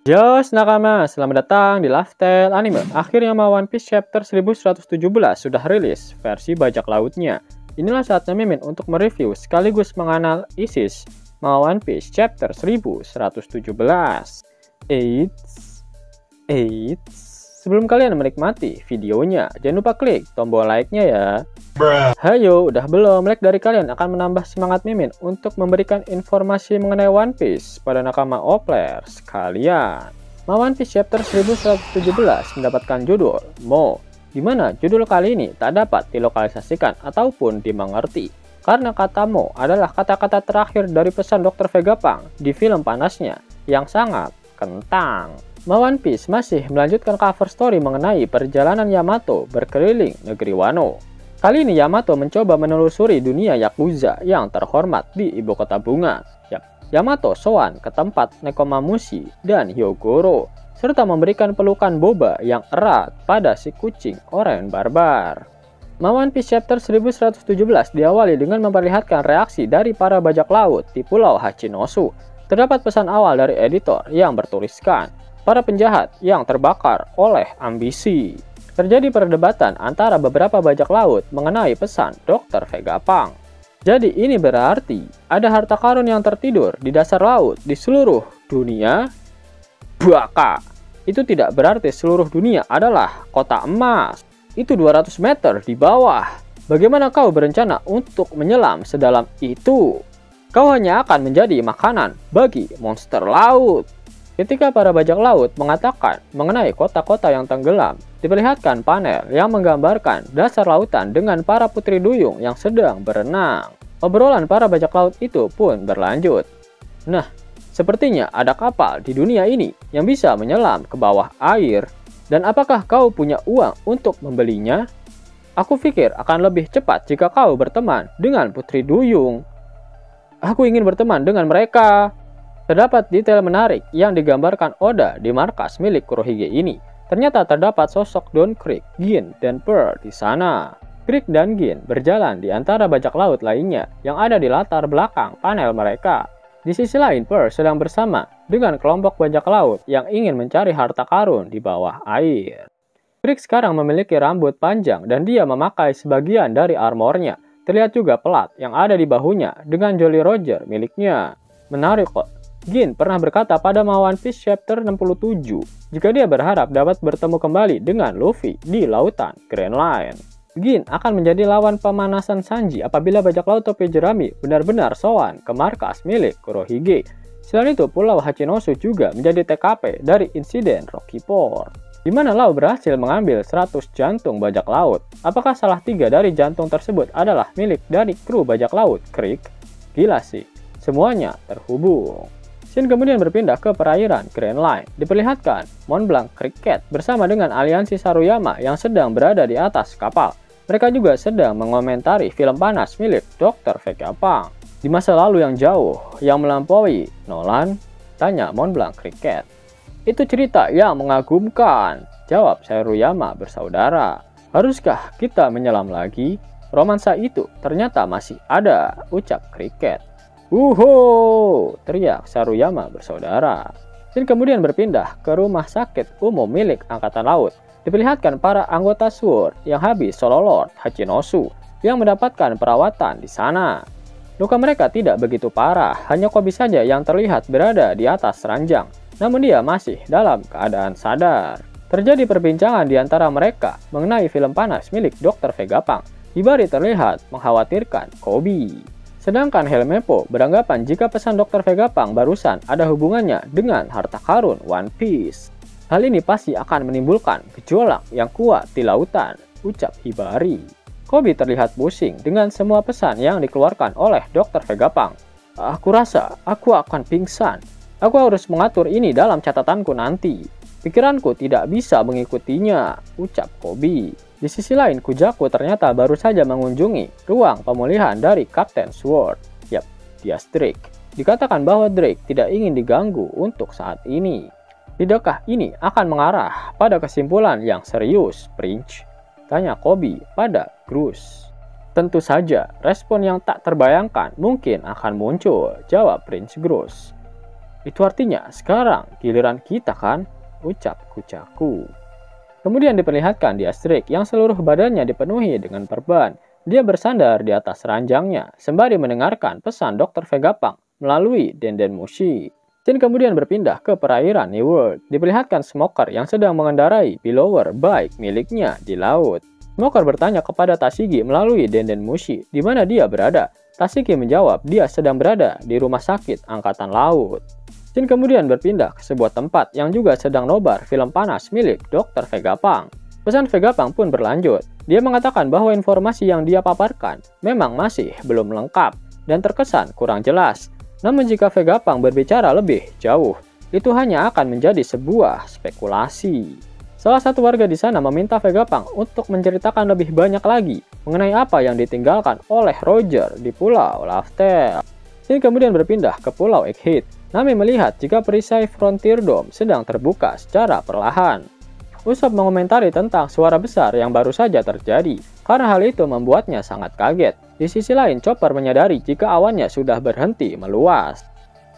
Yos nakama, selamat datang di Lifestyle Anime. Akhirnya One Piece Chapter 1117 sudah rilis versi bajak lautnya. Inilah saatnya Mimin untuk mereview sekaligus menganalisis One Piece Chapter 1117. Eits, sebelum kalian menikmati videonya, jangan lupa klik tombol like-nya ya. Hayo, udah belum? Like dari kalian akan menambah semangat Mimin untuk memberikan informasi mengenai One Piece pada nakama Oplers kalian. One Piece Chapter 1117 mendapatkan judul Mo, di mana judul kali ini tak dapat dilokalisasikan ataupun dimengerti, karena kata Mo adalah kata-kata terakhir dari pesan Dr. Vegapunk di film panasnya yang sangat kentang. One Piece masih melanjutkan cover story mengenai perjalanan Yamato berkeliling negeri Wano. Kali ini Yamato mencoba menelusuri dunia Yakuza yang terhormat di ibu kota bunga. Yamato soan ke tempat Nekomamushi dan Hyogoro, serta memberikan pelukan boba yang erat pada si kucing oranye barbar. One Piece Chapter 1117 diawali dengan memperlihatkan reaksi dari para bajak laut di Pulau Hachinosu. Terdapat pesan awal dari editor yang bertuliskan, para penjahat yang terbakar oleh ambisi. Terjadi perdebatan antara beberapa bajak laut mengenai pesan Dr. Vegapunk. Jadi ini berarti ada harta karun yang tertidur di dasar laut di seluruh dunia? Baka! Itu tidak berarti seluruh dunia adalah kota emas. Itu 200 meter di bawah. Bagaimana kau berencana untuk menyelam sedalam itu? Kau hanya akan menjadi makanan bagi monster laut. Ketika para bajak laut mengatakan mengenai kota-kota yang tenggelam, diperlihatkan panel yang menggambarkan dasar lautan dengan para putri duyung yang sedang berenang. Obrolan para bajak laut itu pun berlanjut. Nah, sepertinya ada kapal di dunia ini yang bisa menyelam ke bawah air. Dan apakah kau punya uang untuk membelinya? Aku pikir akan lebih cepat jika kau berteman dengan putri duyung. Aku ingin berteman dengan mereka. Terdapat detail menarik yang digambarkan Oda di markas milik Kurohige ini. Ternyata terdapat sosok Don Krieg, Gin, dan Pearl di sana. Krieg dan Gin berjalan di antara bajak laut lainnya yang ada di latar belakang panel mereka. Di sisi lain, Pearl sedang bersama dengan kelompok bajak laut yang ingin mencari harta karun di bawah air. Krieg sekarang memiliki rambut panjang dan dia memakai sebagian dari armornya. Terlihat juga pelat yang ada di bahunya dengan Jolly Roger miliknya. Menarik kok. Gin pernah berkata pada One Piece Chapter 67 jika dia berharap dapat bertemu kembali dengan Luffy di lautan Grand Line. Gin akan menjadi lawan pemanasan Sanji apabila bajak laut topi jerami benar-benar sowan ke markas milik Kurohige. Selain itu, Pulau Hachinosu juga menjadi TKP dari insiden Rocky Port, di mana Lau berhasil mengambil 100 jantung bajak laut. Apakah salah 3 dari jantung tersebut adalah milik dari kru bajak laut Krieg? Gila sih, semuanya terhubung. Scene kemudian berpindah ke perairan Grand Line. Diperlihatkan Mont Blanc Cricket bersama dengan aliansi Saruyama yang sedang berada di atas kapal. Mereka juga sedang mengomentari film panas milik Dr. Vegapunk. Di masa lalu yang jauh, yang melampaui Nolan, tanya Mont Blanc Cricket. Itu cerita yang mengagumkan, jawab Saruyama bersaudara. Haruskah kita menyelam lagi? Romansa itu ternyata masih ada, ucap Cricket. Wuhu! Teriak Saruyama bersaudara. Scene kemudian berpindah ke rumah sakit umum milik Angkatan Laut. Diperlihatkan para anggota SWORD yang habis solo Lord Hachinosu yang mendapatkan perawatan di sana. Luka mereka tidak begitu parah, hanya Kobe saja yang terlihat berada di atas ranjang, namun dia masih dalam keadaan sadar. Terjadi perbincangan di antara mereka mengenai film panas milik Dr. Vegapunk. Hibari terlihat mengkhawatirkan Kobe. Sedangkan Helmeppo beranggapan jika pesan Dr. Vegapunk barusan ada hubungannya dengan harta karun One Piece. Hal ini pasti akan menimbulkan gejolak yang kuat di lautan, ucap Hibari. Kobe terlihat pusing dengan semua pesan yang dikeluarkan oleh Dr. Vegapunk. Aku rasa aku akan pingsan. Aku harus mengatur ini dalam catatanku nanti. Pikiranku tidak bisa mengikutinya, ucap Kobe. Di sisi lain, Kujaku ternyata baru saja mengunjungi ruang pemulihan dari Kapten Sword. Yap, dia Drake. Dikatakan bahwa Drake tidak ingin diganggu untuk saat ini. Tidakkah ini akan mengarah pada kesimpulan yang serius, Prince? Tanya Kobe pada Groose. Tentu saja, respon yang tak terbayangkan mungkin akan muncul, jawab Prince Groose. Itu artinya sekarang giliran kita kan? Ucap Kucaku. Kemudian diperlihatkan di Asterix yang seluruh badannya dipenuhi dengan perban. Dia bersandar di atas ranjangnya sembari mendengarkan pesan Dr. Vegapunk melalui Denden Mushi. Scene kemudian berpindah ke perairan New World. Diperlihatkan Smoker yang sedang mengendarai blower bike miliknya di laut. Smoker bertanya kepada Tashigi melalui Denden Mushi di mana dia berada. Tashigi menjawab dia sedang berada di rumah sakit angkatan laut. Scene kemudian berpindah ke sebuah tempat yang juga sedang nobar film panas milik Dr. Vegapunk. Pesan Vegapunk pun berlanjut. Dia mengatakan bahwa informasi yang dia paparkan memang masih belum lengkap dan terkesan kurang jelas. Namun jika Vegapunk berbicara lebih jauh, itu hanya akan menjadi sebuah spekulasi. Salah satu warga di sana meminta Vegapunk untuk menceritakan lebih banyak lagi mengenai apa yang ditinggalkan oleh Roger di Pulau Laugh-Tale. Ini kemudian berpindah ke Pulau Egghead. Nami melihat jika perisai Frontier Dome sedang terbuka secara perlahan. Usopp mengomentari tentang suara besar yang baru saja terjadi, karena hal itu membuatnya sangat kaget. Di sisi lain, Chopper menyadari jika awannya sudah berhenti meluas.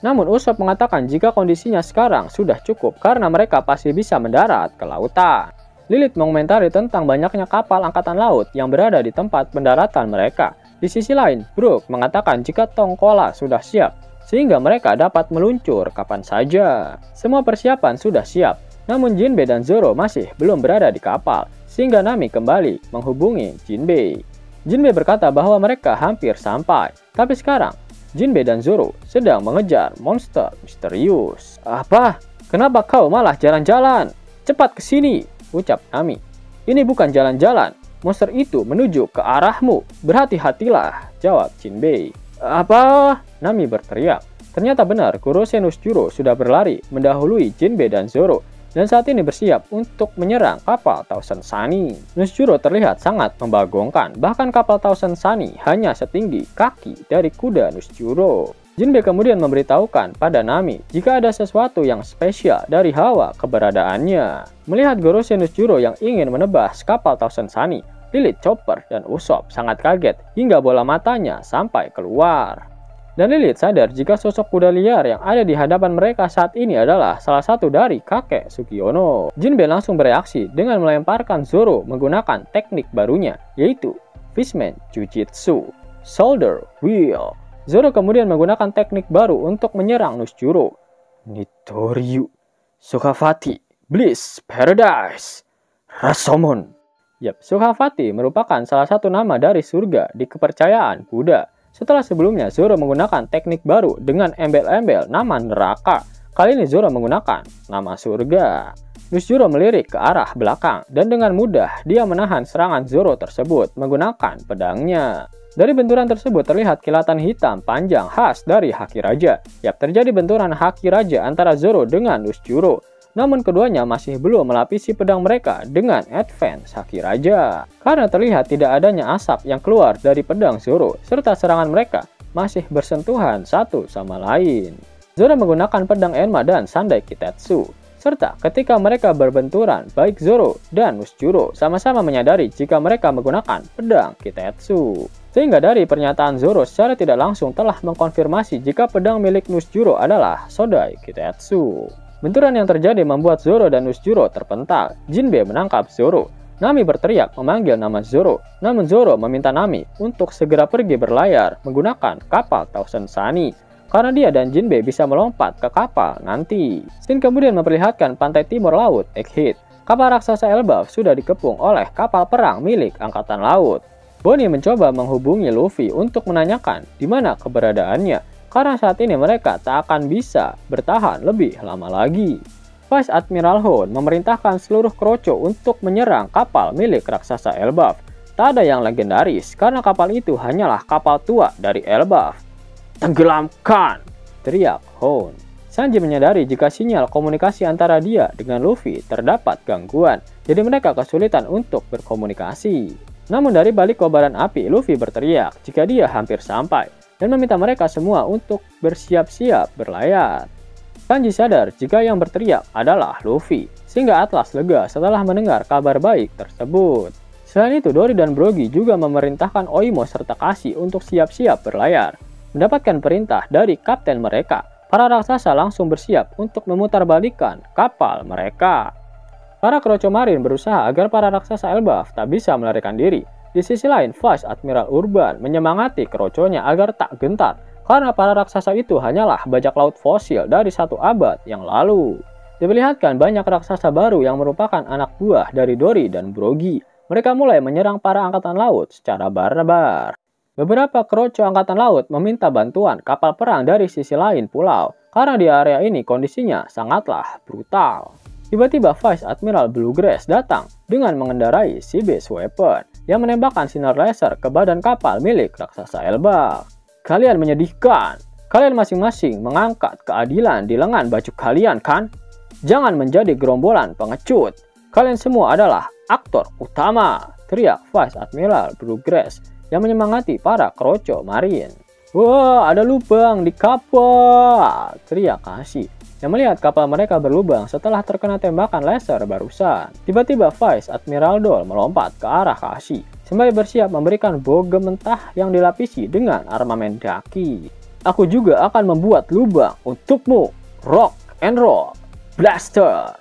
Namun Usopp mengatakan jika kondisinya sekarang sudah cukup karena mereka pasti bisa mendarat ke lautan. Lilith mengomentari tentang banyaknya kapal angkatan laut yang berada di tempat pendaratan mereka. Di sisi lain, Brook mengatakan jika Tongkola sudah siap, sehingga mereka dapat meluncur kapan saja. Semua persiapan sudah siap. Namun Jinbe dan Zoro masih belum berada di kapal, sehingga Nami kembali menghubungi Jinbe. Jinbe berkata bahwa mereka hampir sampai, tapi sekarang Jinbe dan Zoro sedang mengejar monster misterius. Apa? Kenapa kau malah jalan-jalan? Cepat ke sini, ucap Nami. Ini bukan jalan-jalan, monster itu menuju ke arahmu. Berhati-hatilah, jawab Jinbe. Apa? Nami berteriak. Ternyata benar, Kurose Nusjuro sudah berlari mendahului Jinbe dan Zoro. Dan saat ini bersiap untuk menyerang kapal Thousand Sunny. Nusjuro terlihat sangat membagongkan, bahkan kapal Thousand Sunny hanya setinggi kaki dari kuda Nusjuro. Jinbe kemudian memberitahukan pada Nami jika ada sesuatu yang spesial dari hawa keberadaannya. Melihat Gorose Nusjuro yang ingin menebas kapal Thousand Sunny, Lilith, Chopper, dan Usopp sangat kaget hingga bola matanya sampai keluar. Dan Lilith sadar jika sosok kuda liar yang ada di hadapan mereka saat ini adalah salah satu dari kakek Sugiono. Jinbe langsung bereaksi dengan melemparkan Zoro menggunakan teknik barunya, yaitu Fishman Jujitsu, Shoulder Wheel. Zoro kemudian menggunakan teknik baru untuk menyerang Nusjuro. Nitoryu, Sukhavati, Bliss Paradise, Rashomon. Yap, Sukhavati merupakan salah satu nama dari surga di kepercayaan Buddha. Setelah sebelumnya Zoro menggunakan teknik baru dengan embel-embel nama neraka, kali ini Zoro menggunakan nama surga. Nusjuro melirik ke arah belakang dan dengan mudah dia menahan serangan Zoro tersebut menggunakan pedangnya. Dari benturan tersebut terlihat kilatan hitam panjang khas dari Haki Raja. Yap, terjadi benturan Haki Raja antara Zoro dengan Nusjuro. Namun keduanya masih belum melapisi pedang mereka dengan advance Haki Raja. Karena terlihat tidak adanya asap yang keluar dari pedang Zoro, serta serangan mereka masih bersentuhan satu sama lain. Zoro menggunakan pedang Enma dan Sandai Kitetsu. Serta ketika mereka berbenturan, baik Zoro dan Nusjuro sama-sama menyadari jika mereka menggunakan pedang Kitetsu. Sehingga dari pernyataan Zoro secara tidak langsung telah mengkonfirmasi jika pedang milik Nusjuro adalah Sodai Kitetsu. Benturan yang terjadi membuat Zoro dan Nusjuro terpental. Jinbe menangkap Zoro. Nami berteriak memanggil nama Zoro. Namun Zoro meminta Nami untuk segera pergi berlayar menggunakan kapal Thousand Sunny. Karena dia dan Jinbe bisa melompat ke kapal nanti. Scene kemudian memperlihatkan pantai timur laut Egghead. Kapal raksasa Elbaf sudah dikepung oleh kapal perang milik Angkatan Laut. Bonnie mencoba menghubungi Luffy untuk menanyakan di mana keberadaannya. Karena saat ini mereka tak akan bisa bertahan lebih lama lagi. Vice Admiral Hone memerintahkan seluruh Kroco untuk menyerang kapal milik raksasa Elbaf. Tak ada yang legendaris karena kapal itu hanyalah kapal tua dari Elbaf. Tenggelamkan! Teriak Hone. Sanji menyadari jika sinyal komunikasi antara dia dengan Luffy terdapat gangguan, jadi mereka kesulitan untuk berkomunikasi. Namun dari balik kobaran api, Luffy berteriak jika dia hampir sampai dan meminta mereka semua untuk bersiap-siap berlayar. Sanji sadar jika yang berteriak adalah Luffy, sehingga Atlas lega setelah mendengar kabar baik tersebut. Selain itu, Dory dan Brogy juga memerintahkan Oimo serta Kashi untuk siap-siap berlayar. Mendapatkan perintah dari kapten mereka, para raksasa langsung bersiap untuk memutarbalikkan kapal mereka. Para Kroco Marine berusaha agar para raksasa Elbaf tak bisa melarikan diri. Di sisi lain, Vice Admiral Urban menyemangati Kroconya agar tak gentar, karena para raksasa itu hanyalah bajak laut fosil dari 1 abad yang lalu. Diperlihatkan banyak raksasa baru yang merupakan anak buah dari Dory dan Brogy. Mereka mulai menyerang para angkatan laut secara barbar. Beberapa Kroco angkatan laut meminta bantuan kapal perang dari sisi lain pulau, karena di area ini kondisinya sangatlah brutal. Tiba-tiba Vice Admiral Bluegrass datang dengan mengendarai Sea Beast Weapon yang menembakkan sinar laser ke badan kapal milik raksasa Elbaf. Kalian menyedihkan. Kalian masing-masing mengangkat keadilan di lengan baju kalian kan? Jangan menjadi gerombolan pengecut. Kalian semua adalah aktor utama, teriak Vice Admiral Bluegrass yang menyemangati para Kroco Marine. Wah, ada lubang di kapal, teriak Kashi yang melihat kapal mereka berlubang setelah terkena tembakan laser barusan. Tiba-tiba Vice Admiral Dol melompat ke arah Kashi sembari bersiap memberikan bogem mentah yang dilapisi dengan armamen daki. Aku juga akan membuat lubang untukmu, rock and roll blaster,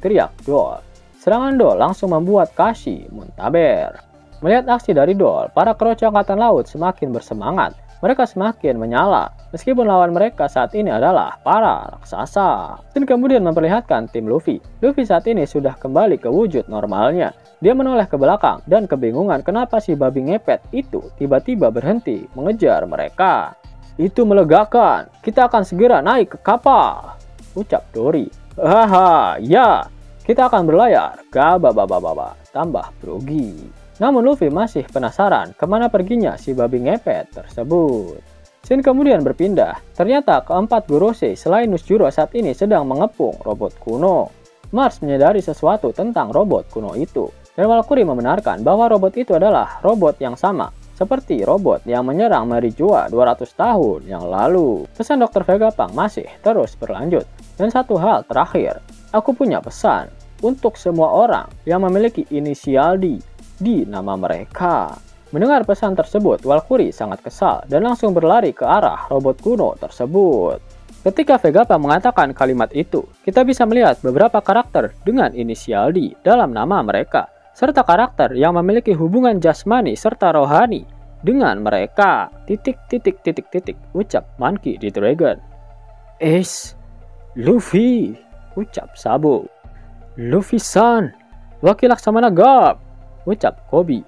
teriak Dol. Serangan Dol langsung membuat Kashi muntaber. Melihat aksi dari Dol, para Kroco angkatan laut semakin bersemangat. Mereka semakin menyala, meskipun lawan mereka saat ini adalah para raksasa. Dan kemudian memperlihatkan tim Luffy. Luffy saat ini sudah kembali ke wujud normalnya. Dia menoleh ke belakang dan kebingungan kenapa si babi ngepet itu tiba-tiba berhenti mengejar mereka. Itu melegakan, kita akan segera naik ke kapal, ucap Dory. Haha, ya, kita akan berlayar, gababababa, tambah Brogy. Namun Luffy masih penasaran kemana perginya si babi ngepet tersebut. Scene kemudian berpindah. Ternyata keempat Gorosei selain Nusjuro saat ini sedang mengepung robot kuno. Mars menyadari sesuatu tentang robot kuno itu. Dan Valkyrie membenarkan bahwa robot itu adalah robot yang sama seperti robot yang menyerang Marijoa 200 tahun yang lalu. Pesan Dr. Vegapunk masih terus berlanjut. Dan satu hal terakhir, aku punya pesan untuk semua orang yang memiliki inisial D di nama mereka. Mendengar pesan tersebut, Valkyrie sangat kesal dan langsung berlari ke arah robot kuno tersebut. Ketika Vegapunk mengatakan kalimat itu, kita bisa melihat beberapa karakter dengan inisial D dalam nama mereka, serta karakter yang memiliki hubungan jasmani serta rohani dengan mereka. Ucap Monkey D. Dragon. Ace, Luffy, ucap Sabo. Luffy-san, wakil Laksamana Garp, ucap Koby.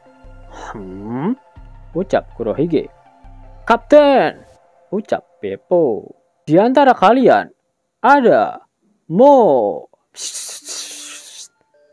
Ucap Kurohige. Kapten, ucap Beppo. Di antara kalian ada Mo,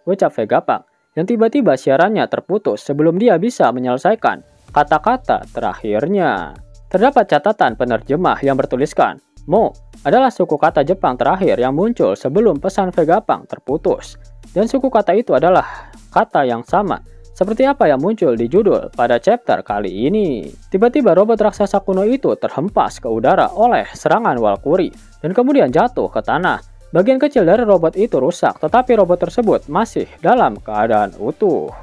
ucap Vegapunk yang tiba-tiba siarannya terputus sebelum dia bisa menyelesaikan kata-kata terakhirnya. Terdapat catatan penerjemah yang bertuliskan Mo adalah suku kata Jepang terakhir yang muncul sebelum pesan Vegapunk terputus. Dan suku kata itu adalah kata yang sama seperti apa yang muncul di judul pada chapter kali ini. Tiba-tiba robot raksasa kuno itu terhempas ke udara oleh serangan Valkyrie dan kemudian jatuh ke tanah. Bagian kecil dari robot itu rusak, tetapi robot tersebut masih dalam keadaan utuh.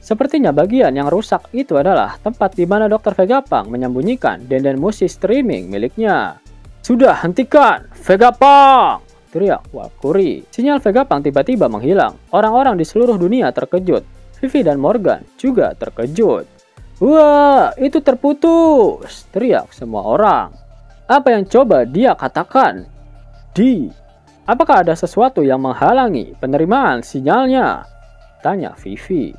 Sepertinya bagian yang rusak itu adalah tempat di mana Dr. Vegapunk menyembunyikan Dendenmushi streaming miliknya. Sudah, hentikan, Vegapunk! Teriak Valkyrie. Sinyal Vegapunk tiba-tiba menghilang. Orang-orang di seluruh dunia terkejut. Vivi dan Morgan juga terkejut. Wah, itu terputus! Teriak semua orang. Apa yang coba dia katakan? Apakah ada sesuatu yang menghalangi penerimaan sinyalnya? Tanya Vivi.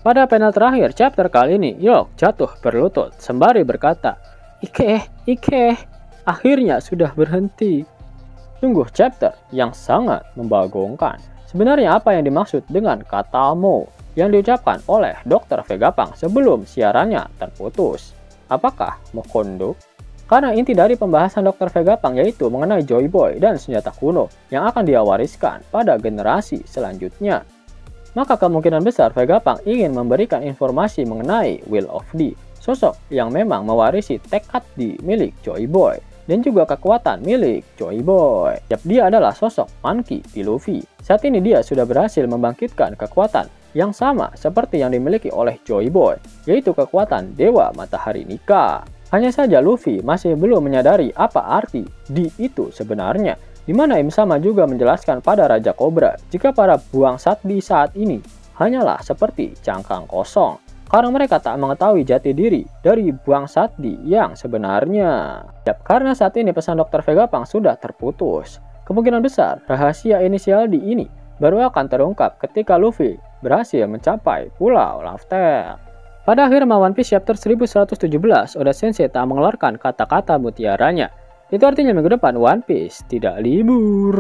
Pada panel terakhir chapter kali ini, York jatuh berlutut sembari berkata, Ike, akhirnya sudah berhenti. Sungguh chapter yang sangat membagongkan. Sebenarnya apa yang dimaksud dengan kata Mo yang diucapkan oleh Dr. Vegapunk sebelum siarannya terputus? Apakah Mokondo? Karena inti dari pembahasan Dr. Vegapunk yaitu mengenai Joy Boy dan senjata kuno yang akan dia wariskan pada generasi selanjutnya. Maka kemungkinan besar Vegapunk ingin memberikan informasi mengenai Will of D, sosok yang memang mewarisi tekad D milik Joy Boy dan juga kekuatan milik Joy Boy. Dia adalah sosok Monkey D. Luffy. Saat ini dia sudah berhasil membangkitkan kekuatan yang sama seperti yang dimiliki oleh Joy Boy, yaitu kekuatan Dewa Matahari Nika. Hanya saja Luffy masih belum menyadari apa arti di itu sebenarnya, di mana Im Sama juga menjelaskan pada Raja Cobra jika para bangsat di saat ini hanyalah seperti cangkang kosong, karena mereka tak mengetahui jati diri dari bangsat di yang sebenarnya. Karena saat ini pesan Dr. Vegapunk sudah terputus, kemungkinan besar rahasia inisial D ini baru akan terungkap ketika Luffy berhasil mencapai Pulau Laftel. Pada akhir One Piece chapter 1117, Oda Sensei tak mengeluarkan kata-kata mutiaranya. Itu artinya minggu depan One Piece tidak libur.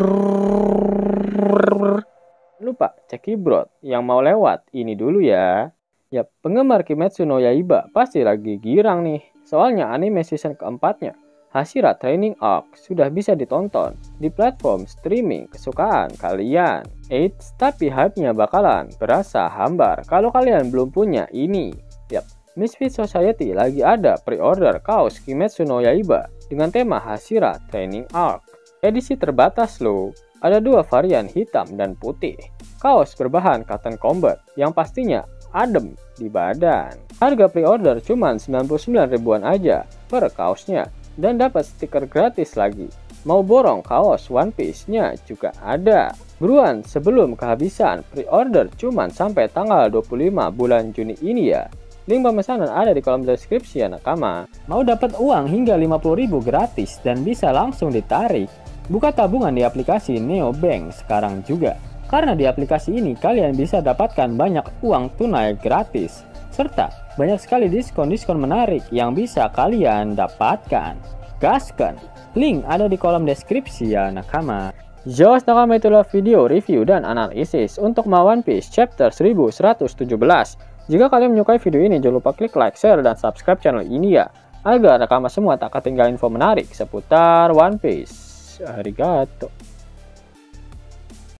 Lupa cek Kibrot yang mau lewat ini dulu ya. Ya, penggemar Kimetsu no Yaiba pasti lagi girang nih. Soalnya anime season keempatnya, Hashira Training Arc, sudah bisa ditonton di platform streaming kesukaan kalian. Eits, tapi hype-nya bakalan berasa hambar kalau kalian belum punya ini. Yap, Misfit Society lagi ada pre-order kaos Kimetsu no Yaiba dengan tema Hashira Training Arc. Edisi terbatas loh, ada dua varian hitam dan putih. Kaos berbahan cotton combat yang pastinya adem di badan. Harga pre-order cuma 99 ribuan aja per kaosnya dan dapat stiker gratis lagi. Mau borong kaos One Piece-nya juga ada. Buruan sebelum kehabisan, pre-order cuma sampai tanggal 25 bulan Juni ini ya. Link pemesanan ada di kolom deskripsi ya nakama. Mau dapat uang hingga 50.000 gratis dan bisa langsung ditarik? Buka tabungan di aplikasi Neobank sekarang juga. Karena di aplikasi ini kalian bisa dapatkan banyak uang tunai gratis. Serta banyak sekali diskon-diskon menarik yang bisa kalian dapatkan. Gaskan! Link ada di kolom deskripsi ya nakama. Jos nakama, itulah video review dan analisis untuk One Piece chapter 1117. Jika kalian menyukai video ini, jangan lupa klik like, share, dan subscribe channel ini ya, agar nakama semua tak ketinggalan info menarik seputar One Piece. Arigato.